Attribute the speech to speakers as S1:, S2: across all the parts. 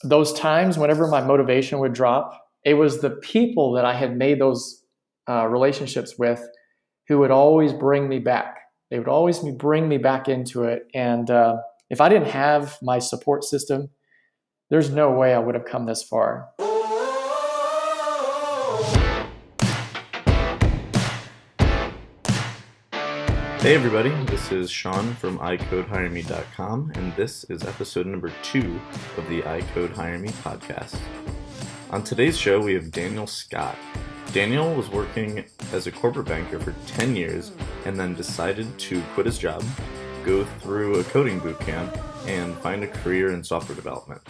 S1: those times whenever my motivation would drop, it was the people that I had made those relationships with who would always bring me back. They would always bring me back into it. And if I didn't have my support system, there's no way I would have come this far.
S2: Hey everybody, this is Sean from iCodeHireMe.com, and this is episode number 2 of the iCodeHireMe podcast. On today's show, we have Daniel Scott. Daniel was working as a corporate banker for 10 years and then decided to quit his job, go through a coding bootcamp, and find a career in software development.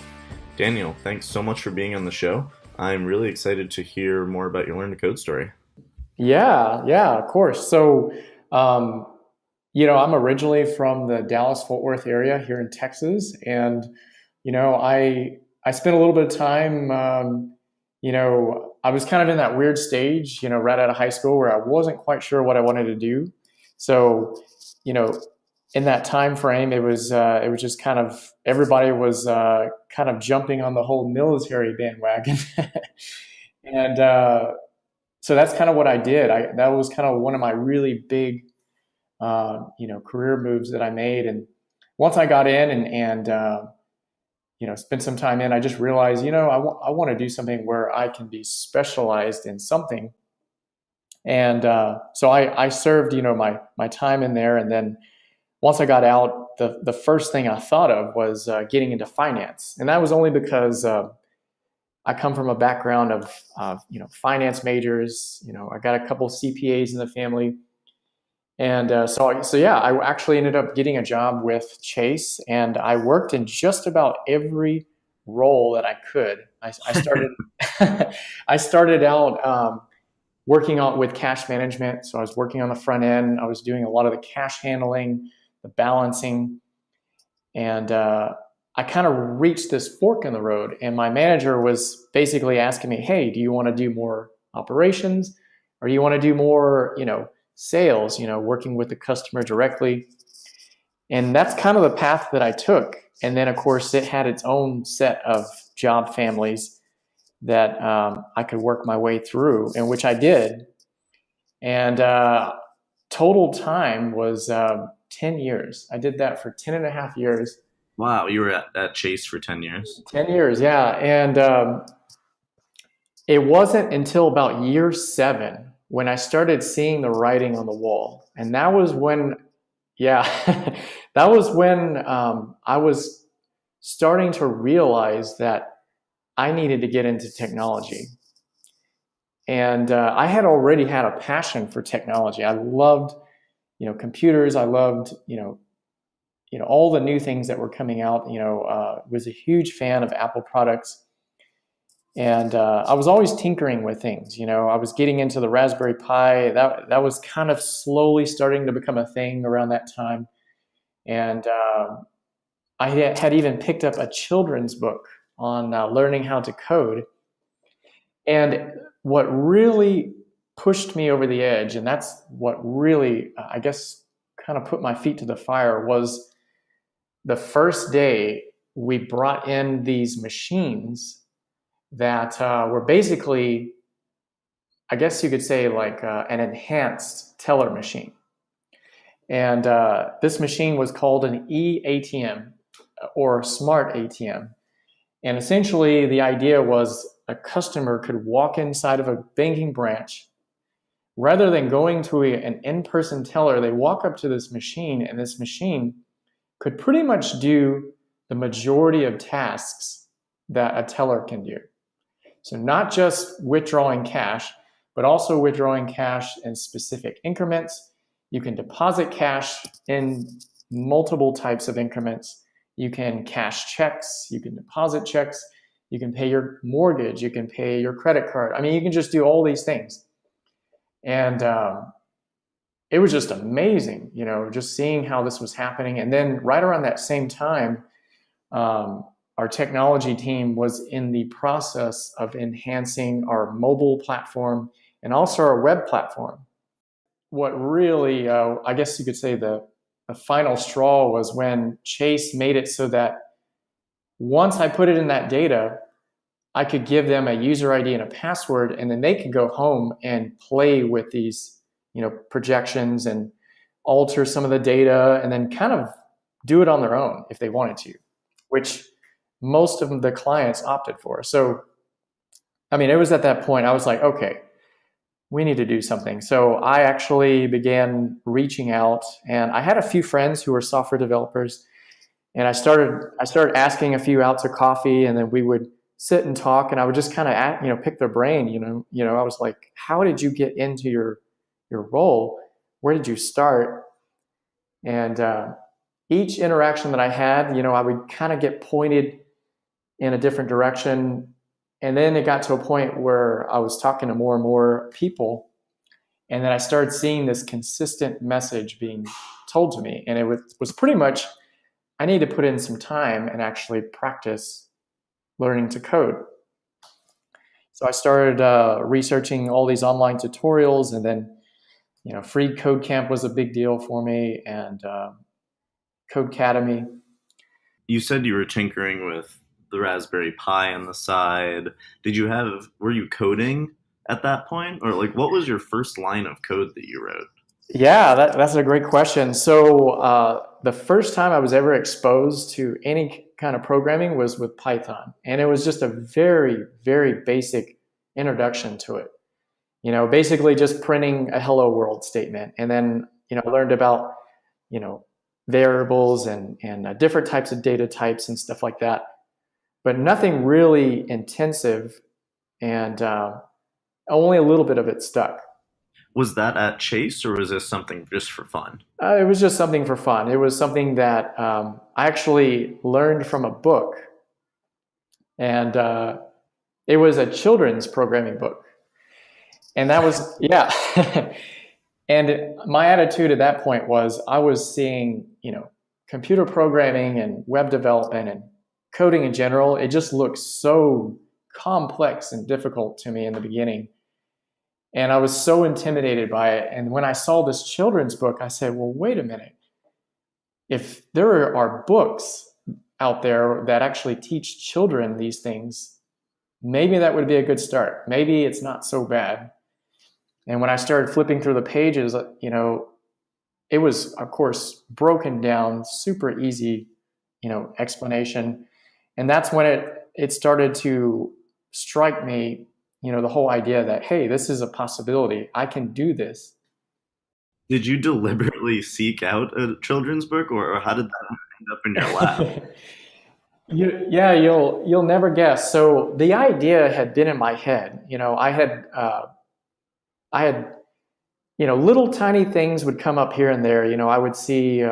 S2: Daniel, thanks so much for being on the show. I'm really excited to hear more about your Learn to Code story.
S1: Yeah, of course. So, I'm originally from the Dallas-Fort Worth area here in Texas, and I spent a little bit of time. I was kind of in that weird stage, right out of high school where I wasn't quite sure what I wanted to do. So, in that time frame, it was just kind of everybody was kind of jumping on the whole military bandwagon, and so that's kind of what I did. That was kind of one of my really big career moves that I made. And once I got in and spent some time in, I just realized, I want to do something where I can be specialized in something. And so I served, my time in there. And then once I got out, the first thing I thought of was getting into finance. And that was only because I come from a background of finance majors. I got a couple CPAs in the family. And so I actually ended up getting a job with Chase, and I worked in just about every role that I could. I started I started out working on with cash management. So I was working on the front end. I was doing a lot of the cash handling, the balancing, and I kind of reached this fork in the road. And my manager was basically asking me, "Hey, do you want to do more operations, or do you want to do more, sales, working with the customer directly?" And that's kind of the path that I took. And then, of course, it had its own set of job families that I could work my way through, and which I did. And total time was 10 years. I did that for 10 and a half years.
S2: Wow, you were at Chase for 10 years?
S1: 10 years, yeah. And it wasn't until about year 7 when I started seeing the writing on the wall. And that was when, that was when I was starting to realize that I needed to get into technology. And I had already had a passion for technology. I loved, computers. I loved, all the new things that were coming out. Was a huge fan of Apple products. And I was always tinkering with things. I was getting into the Raspberry Pi. That was kind of slowly starting to become a thing around that time. And I had even picked up a children's book on learning how to code. And what really pushed me over the edge, and that's what really, I guess, kind of put my feet to the fire, was the first day we brought in these machines that were basically, I guess you could say, like an enhanced teller machine. And this machine was called an eATM, or smart ATM. And essentially the idea was a customer could walk inside of a banking branch. Rather than going to an in-person teller, they walk up to this machine, and this machine could pretty much do the majority of tasks that a teller can do. So not just withdrawing cash, but also withdrawing cash in specific increments. You can deposit cash in multiple types of increments. You can cash checks, you can deposit checks, you can pay your mortgage, you can pay your credit card. I mean, you can just do all these things. And it was just amazing, just seeing how this was happening. And then right around that same time, our technology team was in the process of enhancing our mobile platform and also our web platform. What really, I guess you could say the final straw was when Chase made it so that once I put it in that data, I could give them a user ID and a password, and then they could go home and play with these, projections and alter some of the data and then kind of do it on their own if they wanted to, which most of the clients opted for. So, I mean, it was at that point I was like, okay, we need to do something. So I actually began reaching out, and I had a few friends who were software developers, and I started asking a few out to coffee, and then we would sit and talk, and I would just kind of pick their brain. I was like, how did you get into your role? Where did you start? And each interaction that I had, I would kind of get pointed in a different direction. And then it got to a point where I was talking to more and more people. And then I started seeing this consistent message being told to me. And it was pretty much, I need to put in some time and actually practice learning to code. So I started researching all these online tutorials, and then, free code camp was a big deal for me, and Codecademy.
S2: You said you were tinkering with the Raspberry Pi on the side. Were you coding at that point? Or like, what was your first line of code that you wrote?
S1: Yeah, that's a great question. So the first time I was ever exposed to any kind of programming was with Python. And it was just a very, very basic introduction to it. Basically just printing a hello world statement. And then, learned about, variables and different types of data types and stuff like that. But nothing really intensive, and only a little bit of it stuck.
S2: Was that at Chase, or was this something just for fun?
S1: It was just something for fun. It was something that I actually learned from a book, and it was a children's programming book. And that was, yeah. And my attitude at that point was I was seeing, computer programming and web development and coding in general. It just looked so complex and difficult to me in the beginning. And I was so intimidated by it. And when I saw this children's book, I said, well, wait a minute. If there are books out there that actually teach children these things, maybe that would be a good start. Maybe it's not so bad. And when I started flipping through the pages, it was, of course, broken down, super easy, explanation. And that's when it started to strike me, the whole idea that, hey, this is a possibility. I can do this.
S2: Did you deliberately seek out a children's book, or how did that end up in your lap?
S1: Yeah, you'll never guess. So the idea had been in my head. I had, little tiny things would come up here and there. I would see,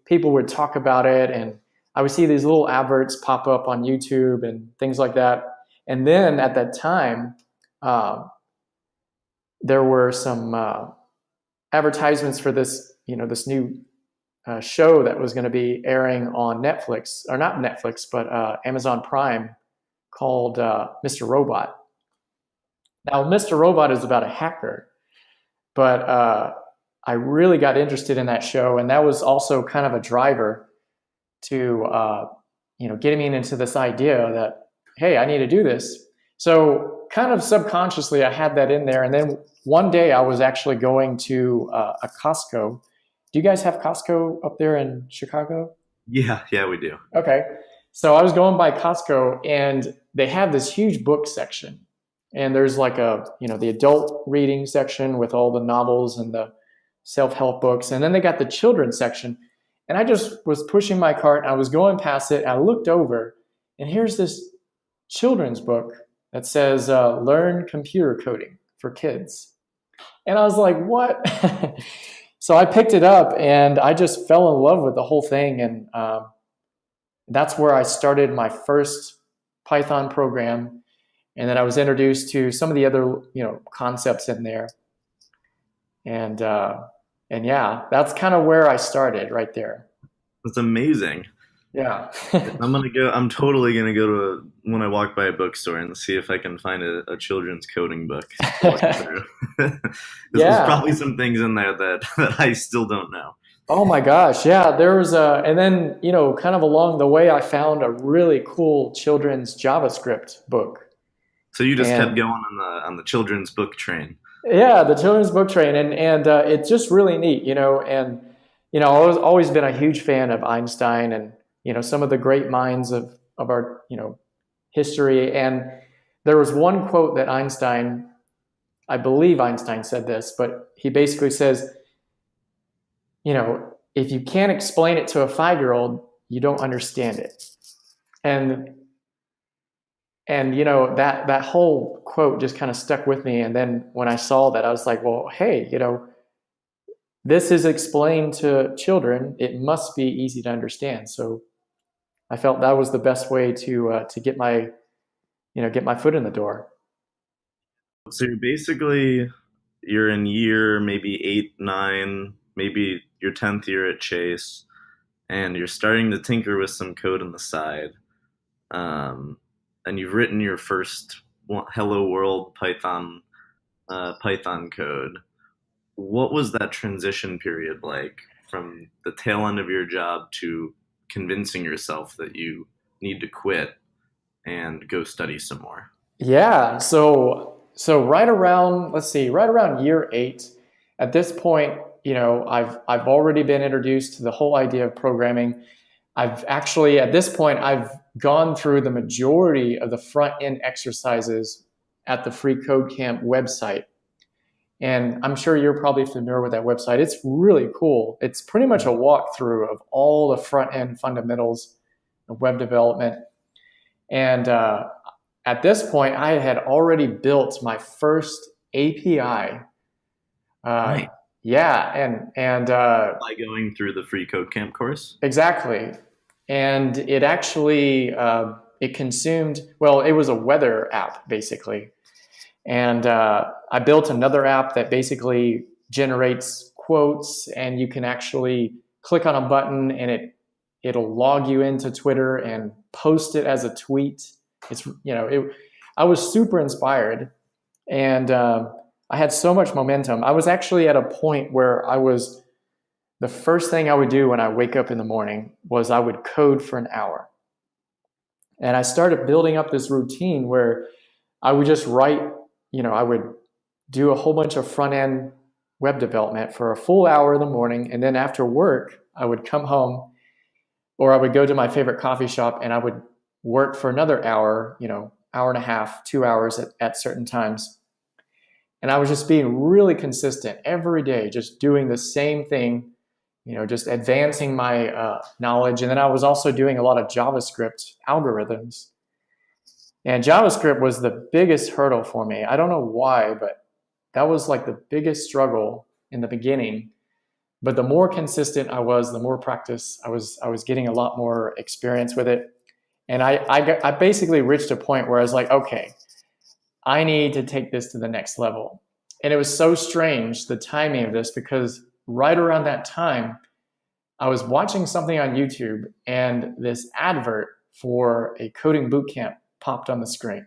S1: people would talk about it, and I would see these little adverts pop up on YouTube and things like that. And then at that time, there were some advertisements for this, this new show that was going to be airing on Netflix, or not Netflix, but Amazon Prime, called Mr. Robot. Now, Mr. Robot is about a hacker, but I really got interested in that show, and that was also kind of a driver to, getting me into this idea that, hey, I need to do this. So kind of subconsciously, I had that in there. And then one day I was actually going to a Costco. Do you guys have Costco up there in Chicago?
S2: Yeah, we do.
S1: Okay. So I was going by Costco, and they have this huge book section. And there's like the adult reading section with all the novels and the self-help books. And then they got the children's section. And I just was pushing my cart, and I was going past it, and I looked over, and here's this children's book that says, Learn Computer Coding for Kids. And I was like, what? So I picked it up, and I just fell in love with the whole thing. And that's where I started my first Python program. And then I was introduced to some of the other, concepts in there. And yeah, that's kind of where I started right there.
S2: That's amazing.
S1: Yeah.
S2: I'm totally gonna go to when I walk by a bookstore and see if I can find a children's coding book to look through. There's
S1: Yeah.
S2: probably some things in there that I still don't know.
S1: Oh my gosh, yeah, there was and then, kind of along the way, I found a really cool children's JavaScript book.
S2: So you just kept
S1: And
S2: going on the children's book train.
S1: yeah, the children's book train, and it's just really neat, and I've always been a huge fan of Einstein and some of the great minds of our history. And there was one quote that Einstein, I believe Einstein said this, but he basically says, if you can't explain it to a 5-year-old, you don't understand it. And that whole quote just kind of stuck with me. And then when I saw that, I was like, well, hey, this is explained to children. It must be easy to understand. So I felt that was the best way to get my foot in the door.
S2: So you're in year maybe 8, 9, maybe your 10th year at Chase, and you're starting to tinker with some code on the side. Um, and you've written your first Hello World Python code. What was that transition period like from the tail end of your job to convincing yourself that you need to quit and go study some more?
S1: Yeah. So right around, let's see, right around year 8, at this point, I've already been introduced to the whole idea of programming. I've actually, at this point, I've gone through the majority of the front end exercises at the Free Code Camp website. And I'm sure you're probably familiar with that website. It's really cool. It's pretty much a walkthrough of all the front end fundamentals of web development. And at this point, I had already built my first API. Uh,
S2: Right.
S1: yeah, and
S2: By going through the free code camp course?
S1: exactly. And it actually it consumed. Well, it was a weather app basically, and I built another app that basically generates quotes, and you can actually click on a button, and it'll log you into Twitter and post it as a tweet. It's I was super inspired, and I had so much momentum. I was actually at a point where the first thing I would do when I wake up in the morning was I would code for an hour. And I started building up this routine where I would just write, I would do a whole bunch of front end web development for a full hour in the morning. And then after work, I would come home or I would go to my favorite coffee shop and I would work for another hour, hour and a half, 2 hours at certain times. And I was just being really consistent every day, just doing the same thing, just advancing my knowledge. And then I was also doing a lot of JavaScript algorithms. And JavaScript was the biggest hurdle for me. I don't know why, but that was like the biggest struggle in the beginning. But the more consistent I was, the more practice I was getting a lot more experience with it. And I basically reached a point where I was like, okay, I need to take this to the next level. And it was so strange, the timing of this, because right around that time, I was watching something on YouTube and this advert for a coding bootcamp popped on the screen.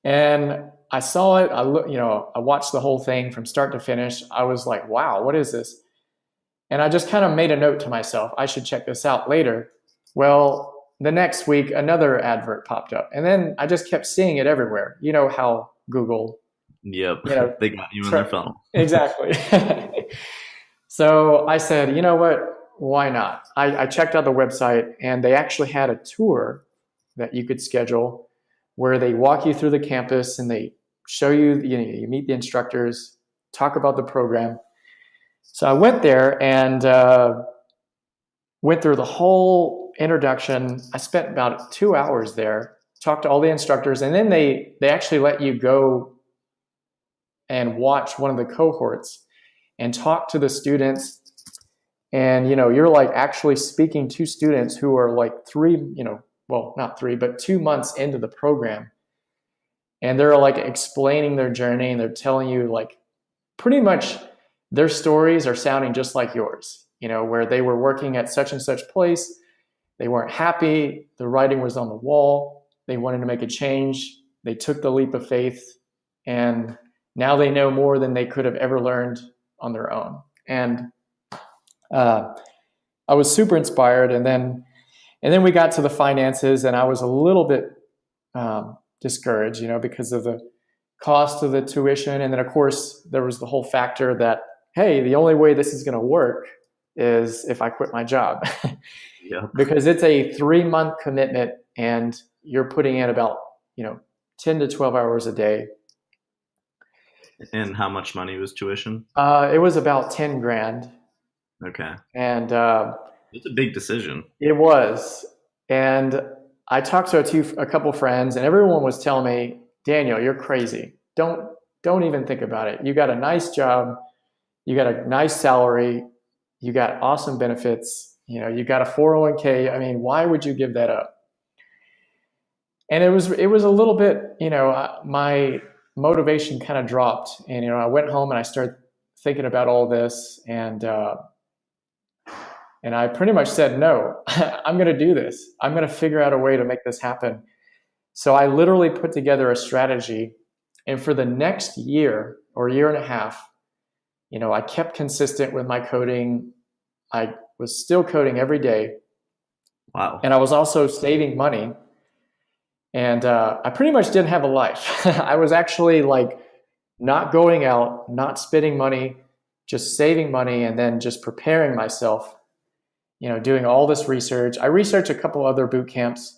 S1: And I saw it, I watched the whole thing from start to finish. I was like, wow, what is this? And I just kind of made a note to myself, I should check this out later. Well, the next week, another advert popped up. And then I just kept seeing it everywhere. You know how Google,
S2: Yep.
S1: you know,
S2: They got you in their phone.
S1: exactly. So I said, you know what? Why not? I checked out the website and they actually had a tour that you could schedule where they walk you through the campus and they show you, you meet the instructors, talk about the program. So I went there and went through the whole introduction. I spent about 2 hours there, talked to all the instructors, and then they actually let you go and watch one of the cohorts and talk to the students. And you're like actually speaking to students who are like not 3, but 2 months into the program. And they're like explaining their journey and they're telling you like pretty much their stories are sounding just like yours, where they were working at such and such place. They weren't happy. The writing was on the wall. They wanted to make a change. They took the leap of faith and now they know more than they could have ever learned on their own. And Uh, I was super inspired, and then we got to the finances, and I was a little bit discouraged, because of the cost of the tuition, and then of course there was the whole factor that, hey, the only way this is going to work is if I quit my job,
S2: Yeah.
S1: because it's a 3-month commitment, and you're putting in about 10 to 12 hours a day.
S2: And how much money was tuition?
S1: It was about 10 grand,
S2: Okay.
S1: and
S2: It's a big decision.
S1: it was. And I talked to a couple friends, and everyone was telling me, Daniel, you're crazy. Don't even think about it. You got a nice job, you got a nice salary, you got awesome benefits, you got a 401k. I mean, why would you give that up? And it was a little bit, my motivation kind of dropped, and I went home and I started thinking about all this, and I pretty much said, no, I'm going to do this. I'm going to figure out a way to make this happen. So I literally put together a strategy. And for the next year or year and a half, I kept consistent with my coding. I was still coding every day.
S2: Wow.
S1: And I was also saving money. And I pretty much didn't have a life. I was actually like not going out, not spending money, just saving money, and then just preparing myself, doing all this research. I researched a couple other boot camps,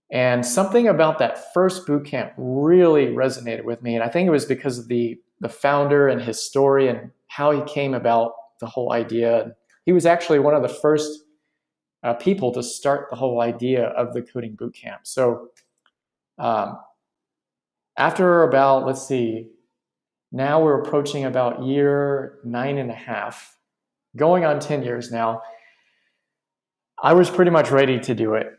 S1: and something about that first boot camp really resonated with me. And I think it was because of the founder and his story and how he came about the whole idea. He was actually one of the first people to start the whole idea of the coding boot camp. So after about, let's see, now we're approaching about year 9.5, going on 10 years now, I was pretty much ready to do it.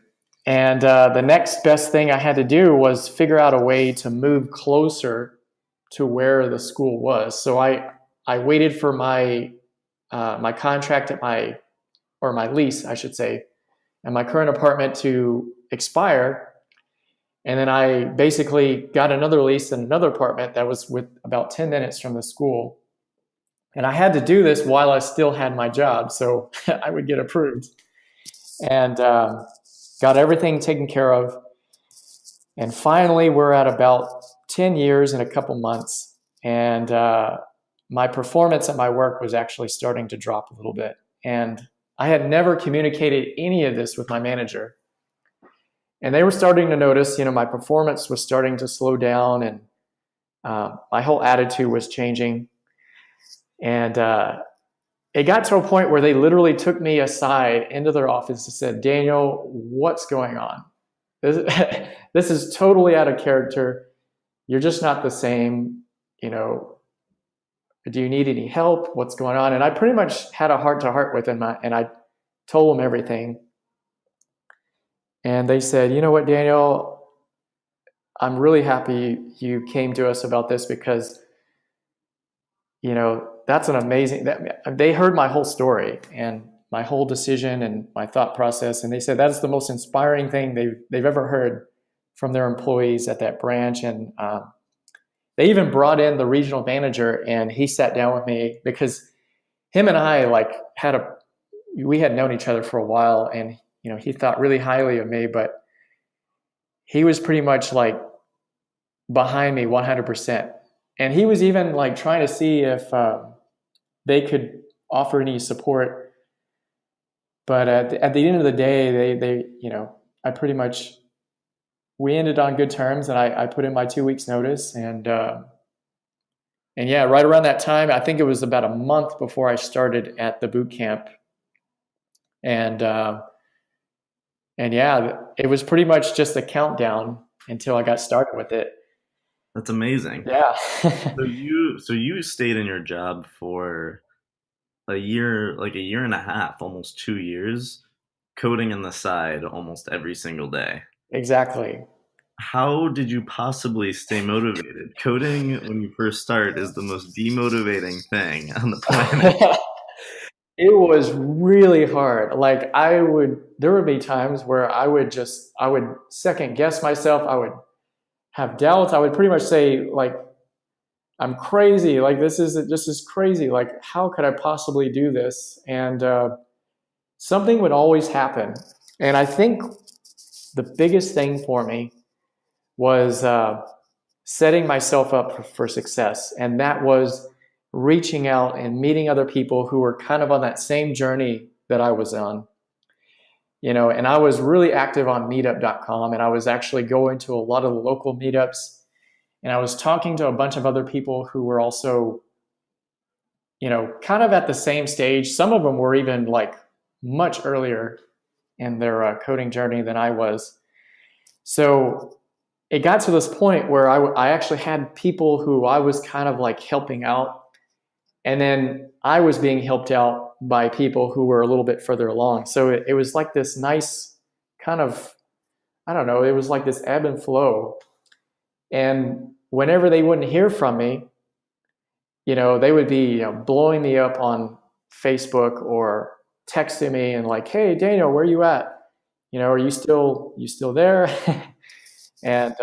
S1: And the next best thing I had to do was figure out a way to move closer to where the school was. So I waited for my contract at my lease, I should say, and my current apartment to expire. And then I basically got another lease in another apartment that was with about 10 minutes from the school. And I had to do this while I still had my job, so I would get approved. And got everything taken care of. And finally, we're at about 10 years and a couple months. And my performance at my work was actually starting to drop a little bit. And I had never communicated any of this with my manager. And they were starting to notice, my performance was starting to slow down, and my whole attitude was changing. And it got to a point where they literally took me aside into their office and said, Daniel, what's going on? This is totally out of character. You're just not the same. Do you need any help? What's going on? And I pretty much had a heart-to-heart with them, and I told them everything. And they said, you know what, Daniel, I'm really happy you came to us about this, because, that's an amazing, they heard my whole story and my whole decision and my thought process. And they said, that's the most inspiring thing they've ever heard from their employees at that branch. And they even brought in the regional manager, and he sat down with me, because him and I we had known each other for a while, and he thought really highly of me, but he was pretty much like behind me 100%. And he was even like trying to see if they could offer any support. But at the end of the day, we ended on good terms, and I put in my 2 weeks notice. And yeah, right around that time, I think it was about a month before I started at the boot camp. And yeah, it was pretty much just a countdown until I got started with it.
S2: That's amazing.
S1: Yeah.
S2: So you stayed in your job for a year, like a year and a half, almost 2 years, coding on the side almost every single day.
S1: Exactly.
S2: How did you possibly stay motivated? Coding when you first start is the most demotivating thing on the planet.
S1: It was really hard. Like there would be times where I would second guess myself. I would have doubts. I would pretty much say, like, I'm crazy. Like this is crazy. Like how could I possibly do this? And something would always happen. And I think the biggest thing for me was setting myself up for success. And that was reaching out and meeting other people who were kind of on that same journey that I was on. And I was really active on meetup.com, and I was actually going to a lot of the local meetups, and I was talking to a bunch of other people who were also, kind of at the same stage. Some of them were even like much earlier in their coding journey than I was. So it got to this point where I actually had people who I was kind of like helping out, and then I was being helped out by people who were a little bit further along. So it was like this nice kind of, I don't know, it was like this ebb and flow. And whenever they wouldn't hear from me, they would be, blowing me up on Facebook or texting me and like, hey, Daniel, where are you at? Are you still there? and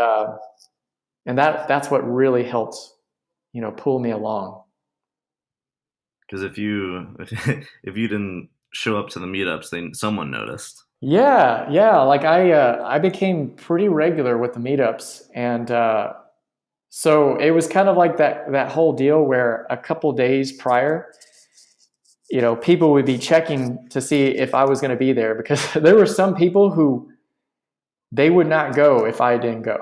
S1: that's what really helped, pull me along.
S2: Because if you if you didn't show up to the meetups, then someone noticed.
S1: Yeah. Like I became pretty regular with the meetups, and so it was kind of like that whole deal where a couple days prior, people would be checking to see if I was going to be there, because there were some people who they would not go if I didn't go.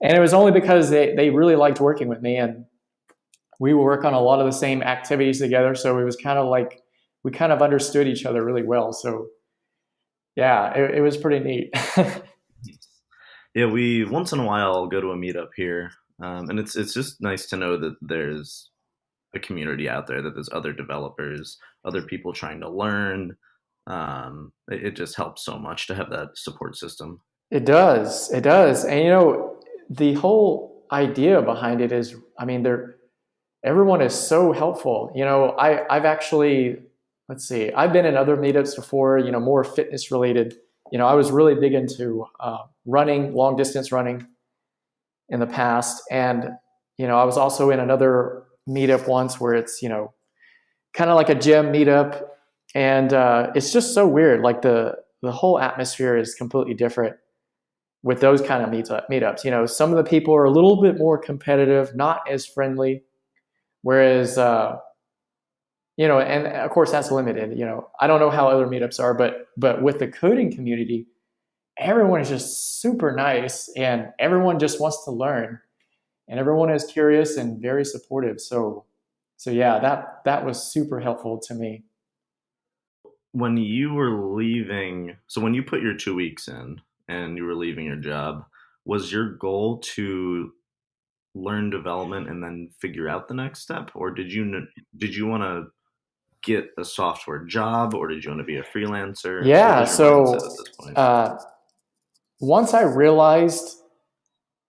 S1: And it was only because they really liked working with me, and we would work on a lot of the same activities together. So it was kind of like we kind of understood each other really well. So yeah, it was pretty neat.
S2: Yeah, we once in a while go to a meetup here, and it's just nice to know that there's a community out there, that there's other developers, other people trying to learn. It just helps so much to have that support system.
S1: It does. It does. And the whole idea behind it is, I mean, everyone is so helpful. I've actually, let's see, I've been in other meetups before, more fitness related. I was really big into running, long distance running in the past. And, I was also in another meetup once where it's, kind of like a gym meetup. And it's just so weird. Like the whole atmosphere is completely different with those kind of meetups. Some of the people are a little bit more competitive, not as friendly, whereas, and of course that's limited. I don't know how other meetups are, but with the coding community, everyone is just super nice, and everyone just wants to learn, and everyone is curious and very supportive. So yeah, that was super helpful to me.
S2: When you were leaving, so when you put your 2 weeks in and you were leaving your job, was your goal to learn development and then figure out the next step, or did you want to get a software job, or did you want to be a freelancer? What
S1: Yeah.
S2: was your mindset
S1: So
S2: at this point?
S1: once I realized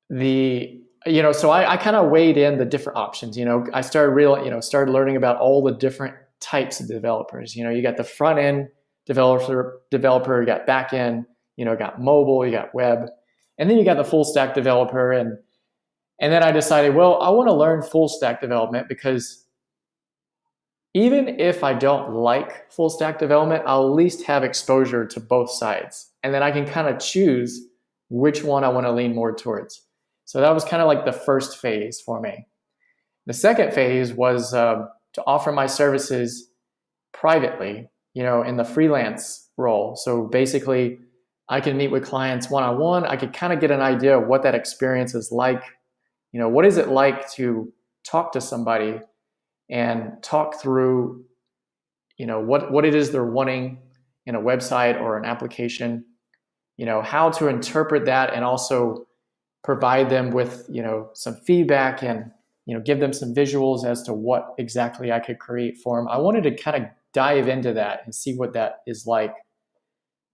S1: so I kind of weighed in the different options. I started started learning about all the different types of developers. You got the front end developer, you got back end, you got mobile, you got web, and then you got the full stack developer. And then I decided, well, I want to learn full stack development, because even if I don't like full stack development, I'll at least have exposure to both sides. And then I can kind of choose which one I want to lean more towards. So that was kind of like the first phase for me. The second phase was to offer my services privately, in the freelance role. So basically, I can meet with clients one-on-one. I could kind of get an idea of what that experience is like. What is it like to talk to somebody and talk through, what it is they're wanting in a website or an application, how to interpret that, and also provide them with, some feedback, and, give them some visuals as to what exactly I could create for them. I wanted to kind of dive into that and see what that is like.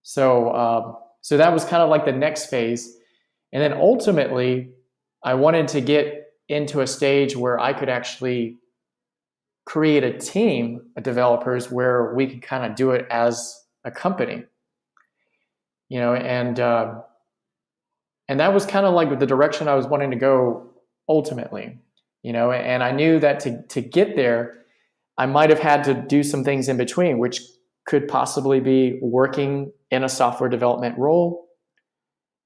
S1: So that was kind of like the next phase. And then ultimately, I wanted to get into a stage where I could actually create a team of developers where we could kind of do it as a company, and that was kind of like the direction I was wanting to go ultimately. and I knew that to get there, I might have had to do some things in between, which could possibly be working in a software development role,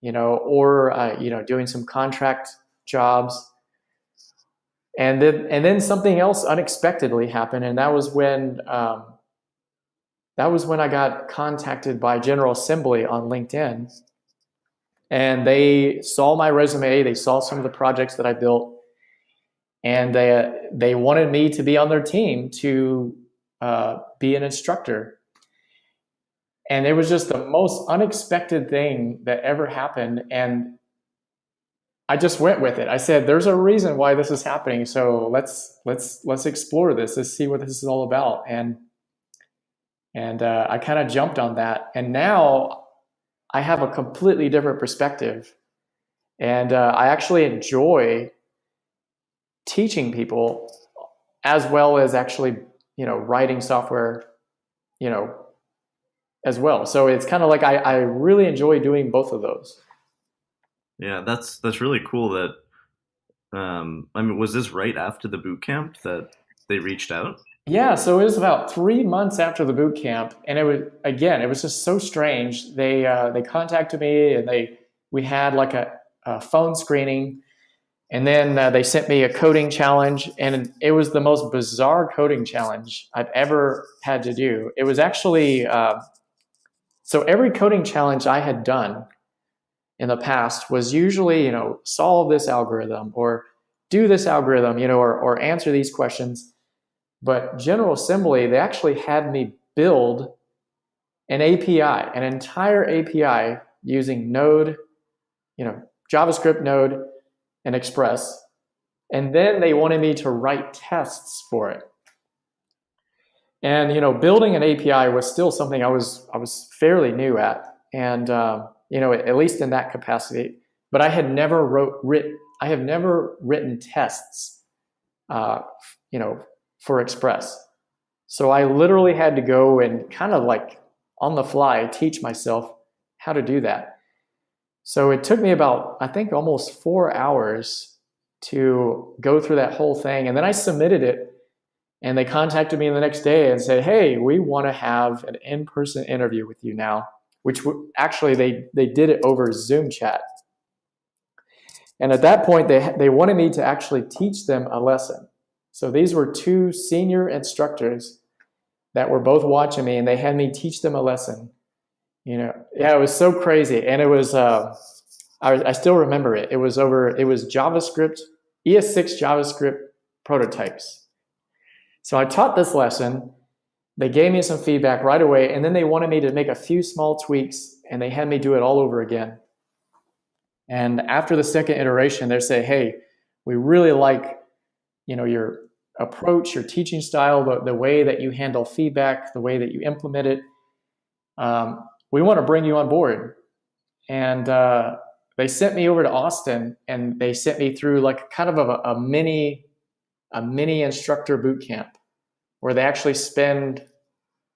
S1: or doing some contract jobs. And then something else unexpectedly happened, and that was when I got contacted by General Assembly on LinkedIn, and they saw my resume, they saw some of the projects that I built, and they wanted me to be on their team to be an instructor. And it was just the most unexpected thing that ever happened, and I just went with it. I said, "There's a reason why this is happening, so let's explore this. Let's see what this is all about." And I kind of jumped on that, and now I have a completely different perspective, and I actually enjoy teaching people as well as actually writing software, as well. So it's kind of like I really enjoy doing both of those.
S2: Yeah, that's really cool that was this right after the boot camp that they reached out?
S1: Yeah, so it was about 3 months after the boot camp, and it was just so strange. They contacted me, and we had like a phone screening, and then they sent me a coding challenge, and it was the most bizarre coding challenge I've ever had to do. It was actually so every coding challenge I had done in the past was usually, solve this algorithm or do this algorithm, or answer these questions. But General Assembly, they actually had me build an API, an entire API using Node, JavaScript, Node, and Express. And then they wanted me to write tests for it. And, building an API was still something I was fairly new at. And, at least in that capacity, but I have never written tests, for Express. So I literally had to go and kind of like on the fly teach myself how to do that. So it took me about, I think, almost 4 hours to go through that whole thing. And then I submitted it, and they contacted me the next day and said, "Hey, we want to have an in-person interview with you now," which actually they did it over Zoom chat. And at that point, they wanted me to actually teach them a lesson. So these were two senior instructors that were both watching me, and they had me teach them a lesson. Yeah, it was so crazy. And it was, I still remember it. It was JavaScript, ES6 JavaScript prototypes. So I taught this lesson. They gave me some feedback right away, and then they wanted me to make a few small tweaks, and they had me do it all over again. And after the second iteration, they say, "Hey, we really like, your approach, your teaching style, the way that you handle feedback, the way that you implement it. We want to bring you on board." And they sent me over to Austin, and they sent me through like kind of a mini instructor boot camp, where they actually spend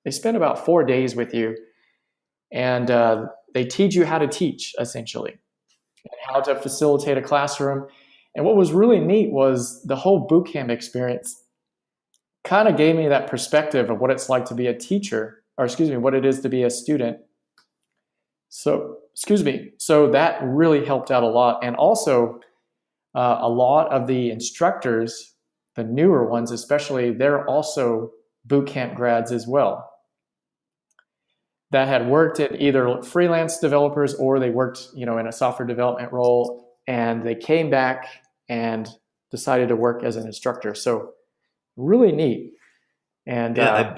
S1: about 4 days with you, and they teach you how to teach, essentially, and how to facilitate a classroom. And what was really neat was the whole boot camp experience kind of gave me that perspective of what it's like to be a teacher, or what it is to be a student. So that really helped out a lot. And also a lot of the instructors, the newer ones especially, they're also boot camp grads as well, that had worked at either freelance developers or they worked, in a software development role, and they came back and decided to work as an instructor. So really neat. And
S2: yeah,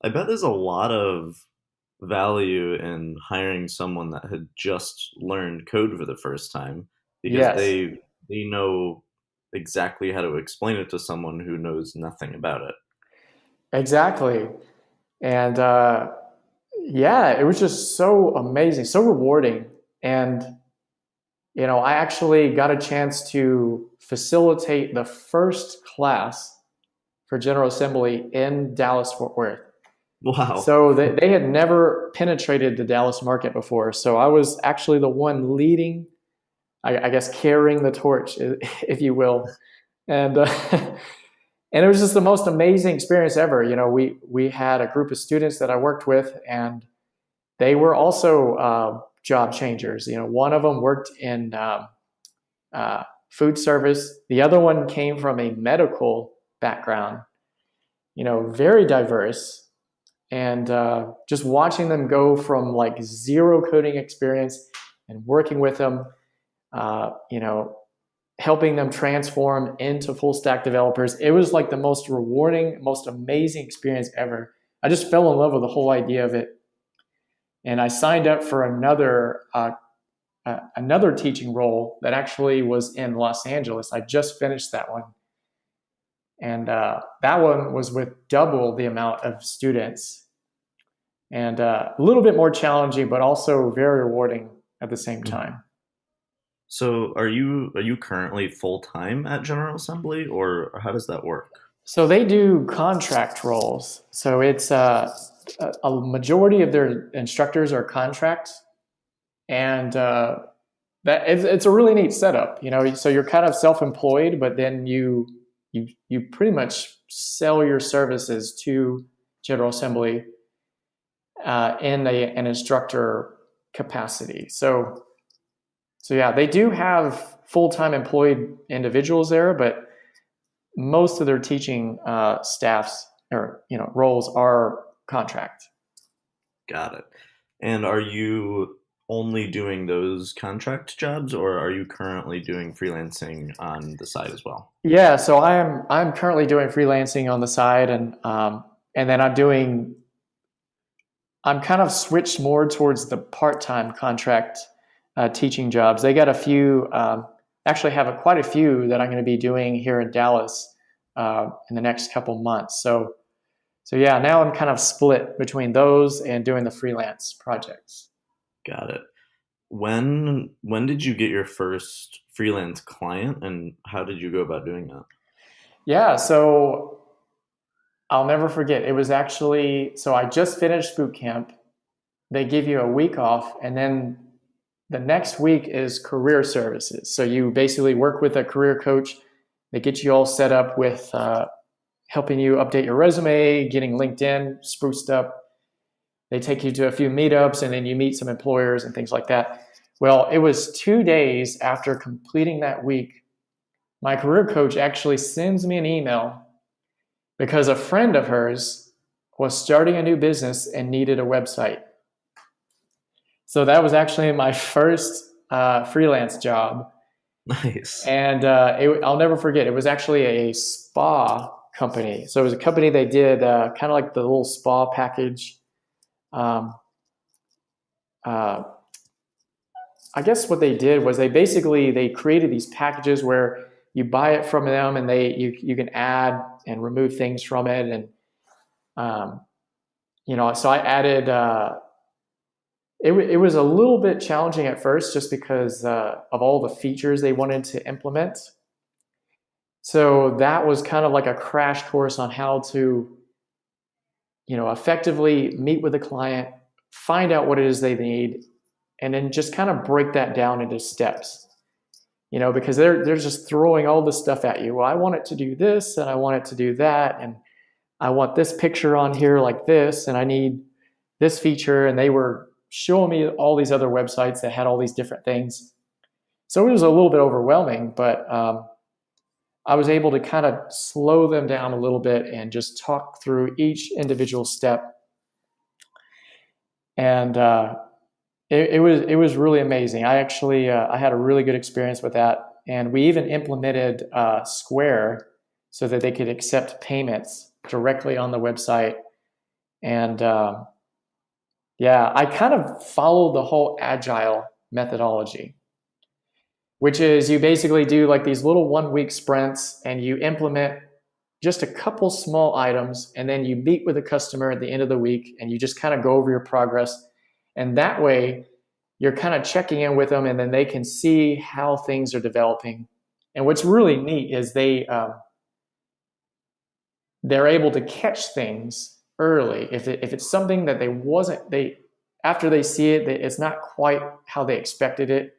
S2: I bet there's a lot of value in hiring someone that had just learned code for the first time, because
S1: yes,
S2: they know exactly how to explain it to someone who knows nothing about it.
S1: exactly. And it was just so amazing, so rewarding. And I actually got a chance to facilitate the first class for General Assembly in Dallas-Fort Worth.
S2: Wow.
S1: So they had never penetrated the Dallas market before. So I was actually the one leading, I guess, carrying the torch, if you will. and and it was just the most amazing experience ever. We had a group of students that I worked with, and they were also job changers. One of them worked in food service. The other one came from a medical background. Very diverse. And just watching them go from like zero coding experience and working with them, helping them transform into full stack developers. It was like the most rewarding, most amazing experience ever. I just fell in love with the whole idea of it. And I signed up for another teaching role that actually was in Los Angeles. I just finished that one. And that one was with double the amount of students, and a little bit more challenging, but also very rewarding at the same time.
S2: So are you currently full-time at General Assembly, or how does that work?
S1: So they do contract roles. So it's a majority of their instructors are contract, and it's a really neat setup. So you're kind of self-employed, but then you pretty much sell your services to General Assembly in an instructor capacity. So yeah, they do have full-time employed individuals there, but most of their teaching staffs or roles are contract.
S2: Got it. And are you only doing those contract jobs, or are you currently doing freelancing on the side as well?
S1: Yeah, so I'm currently doing freelancing on the side, and then I'm kind of switched more towards the part-time contract teaching jobs. They got a few, actually have quite a few that I'm going to be doing here in Dallas in the next couple months. So yeah, now I'm kind of split between those and doing the freelance projects.
S2: Got it. When did you get your first freelance client, and how did you go about doing that?
S1: Yeah, so I'll never forget. It was actually, so I just finished boot camp. They give you a week off, and then the next week is career services. So you basically work with a career coach. They get you all set up with helping you update your resume, getting LinkedIn spruced up. They take you to a few meetups, and then you meet some employers and things like that. Well, it was 2 days after completing that week, my career coach actually sends me an email because a friend of hers was starting a new business and needed a website. So that was actually my first freelance job.
S2: Nice.
S1: And I'll never forget, it was actually a spa company. So it was a company they did kind of like the little spa package. I guess what they did was they created these packages where you buy it from them, and you can add and remove things from it. And so I added. It was a little bit challenging at first, just because of all the features they wanted to implement. So that was kind of like a crash course on how to, effectively meet with the client, find out what it is they need, and then just kind of break that down into steps. Because they're just throwing all this stuff at you. Well, I want it to do this, and I want it to do that, and I want this picture on here like this, and I need this feature. And they were showing me all these other websites that had all these different things. So it was a little bit overwhelming, but I was able to kind of slow them down a little bit and just talk through each individual step. And it was really amazing. I actually I had a really good experience with that, and we even implemented Square so that they could accept payments directly on the website. And yeah, I kind of followed the whole agile methodology, which is you basically do like these little 1 week sprints, and you implement just a couple small items, and then you meet with the customer at the end of the week, and you just kind of go over your progress. And that way you're kind of checking in with them, and then they can see how things are developing. And what's really neat is they're able to catch things early. If it's something that after they see it, it's not quite how they expected it,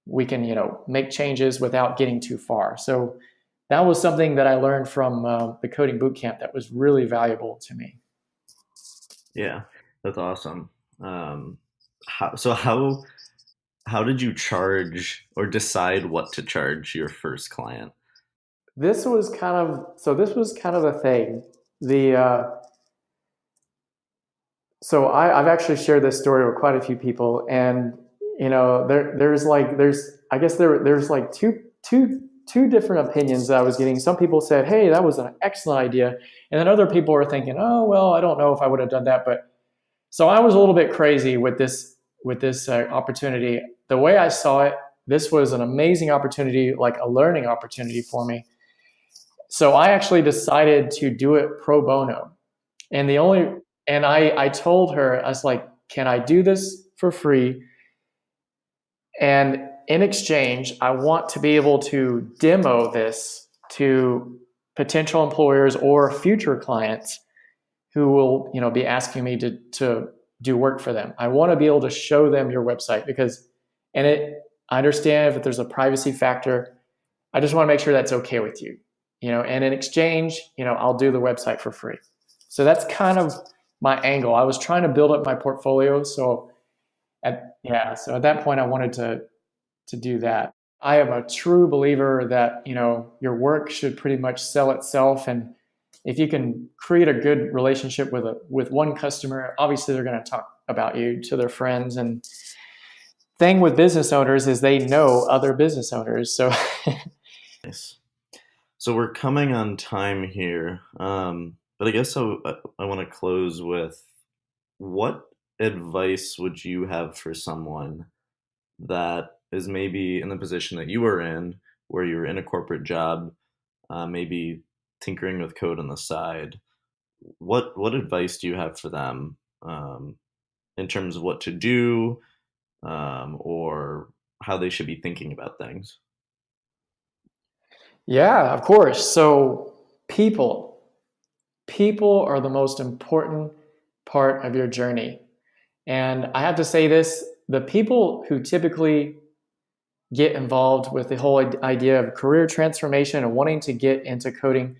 S1: we can, make changes without getting too far. So that was something that I learned from the coding bootcamp that was really valuable to me.
S2: Yeah, that's awesome. Um, how did you charge or decide what to charge your first client?
S1: This was kind of a thing. The So I've actually shared this story with quite a few people, and there's I guess there's like two different opinions that I was getting. Some people said, "Hey, that was an excellent idea," and then other people were thinking, "Oh, well, I don't know if I would have done that." But so I was a little bit crazy with this opportunity. The way I saw it, this was an amazing opportunity, like a learning opportunity for me. So I actually decided to do it pro bono. And the only and I told her, I was like, can I do this for free? And in exchange, I want to be able to demo this to potential employers or future clients who will, be asking me to do work for them. I want to be able to show them your website because, I understand if there's a privacy factor. I just want to make sure that's okay with you, and in exchange, I'll do the website for free. So that's kind of my angle. I was trying to build up my portfolio. So at that point, I wanted to do that. I am a true believer that, your work should pretty much sell itself. And if you can create a good relationship with one customer, obviously they're going to talk about you to their friends. And thing with business owners is they know other business owners. So
S2: Nice. So we're coming on time here, but I guess I want to close with what advice would you have for someone that is maybe in the position that you were in, where you were in a corporate job, maybe tinkering with code on the side? What advice do you have for them in terms of what to do, or how they should be thinking about things?
S1: yeah, of course. So people, people are the most important part of your journey. And I have to say this, the people who typically get involved with the whole idea of career transformation and wanting to get into coding,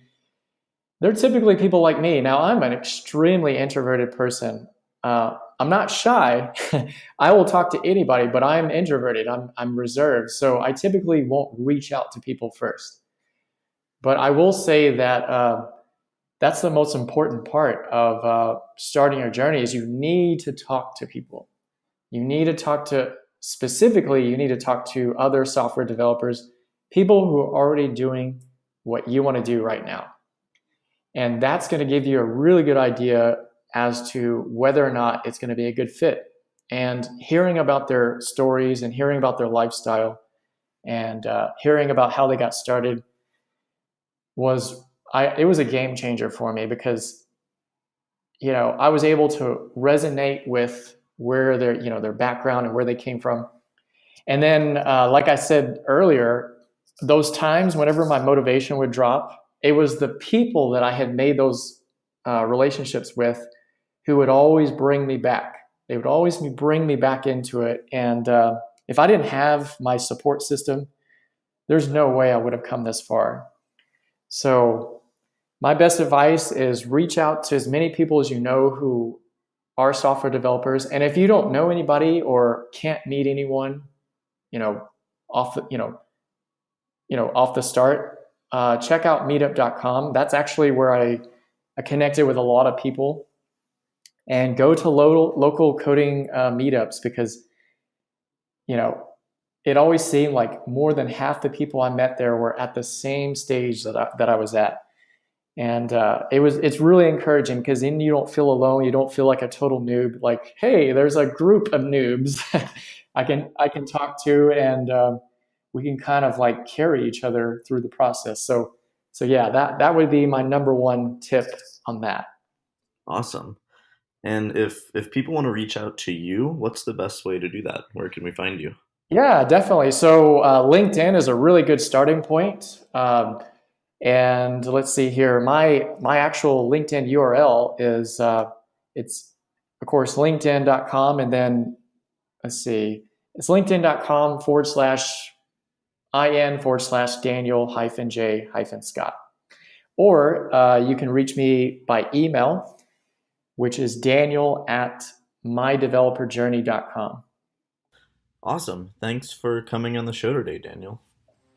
S1: they're typically people like me. Now, I'm an extremely introverted person. I'm not shy. I will talk to anybody, but I'm introverted. I'm reserved. So I typically won't reach out to people first. But I will say that that's the most important part of starting your journey is you need to talk to people. You need to talk to, specifically, you need to talk to other software developers, people who are already doing what you want to do right now. And that's going to give you a really good idea as to whether or not it's going to be a good fit. And hearing about their stories and hearing about their lifestyle and hearing about how they got started it was a game changer for me because I was able to resonate with where their background and where they came from. And then, like I said earlier, those times whenever my motivation would drop, it was the people that I had made those relationships with who would always bring me back. They would always bring me back into it. And if I didn't have my support system, there's no way I would have come this far. So my best advice is reach out to as many people as you know who are software developers. And if you don't know anybody or can't meet anyone, you know, off the, off the start, check out meetup.com. That's actually where I connected with a lot of people, and go to local coding meetups because, it always seemed like more than half the people I met there were at the same stage that I was at. And it's really encouraging because then you don't feel alone. You don't feel like a total noob. Like, hey, there's a group of noobs I can talk to, and we can kind of like carry each other through the process. So yeah, that would be my number one tip on that.
S2: Awesome. And if people want to reach out to you, what's the best way to do that? Where can we find you?
S1: Yeah, definitely. So LinkedIn is a really good starting point. And let's see here. My actual LinkedIn URL is it's of course LinkedIn.com, and then let's see, it's LinkedIn.com /. in/Daniel-J-Scott. Or you can reach me by email, which is daniel@mydeveloperjourney.com.
S2: Awesome. Thanks for coming on the show today, Daniel.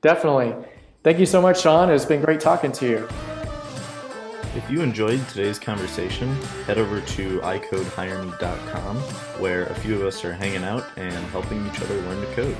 S1: Definitely. Thank you so much, Sean. It's been great talking to you.
S2: If you enjoyed today's conversation, head over to icodehireme.com, where a few of us are hanging out and helping each other learn to code.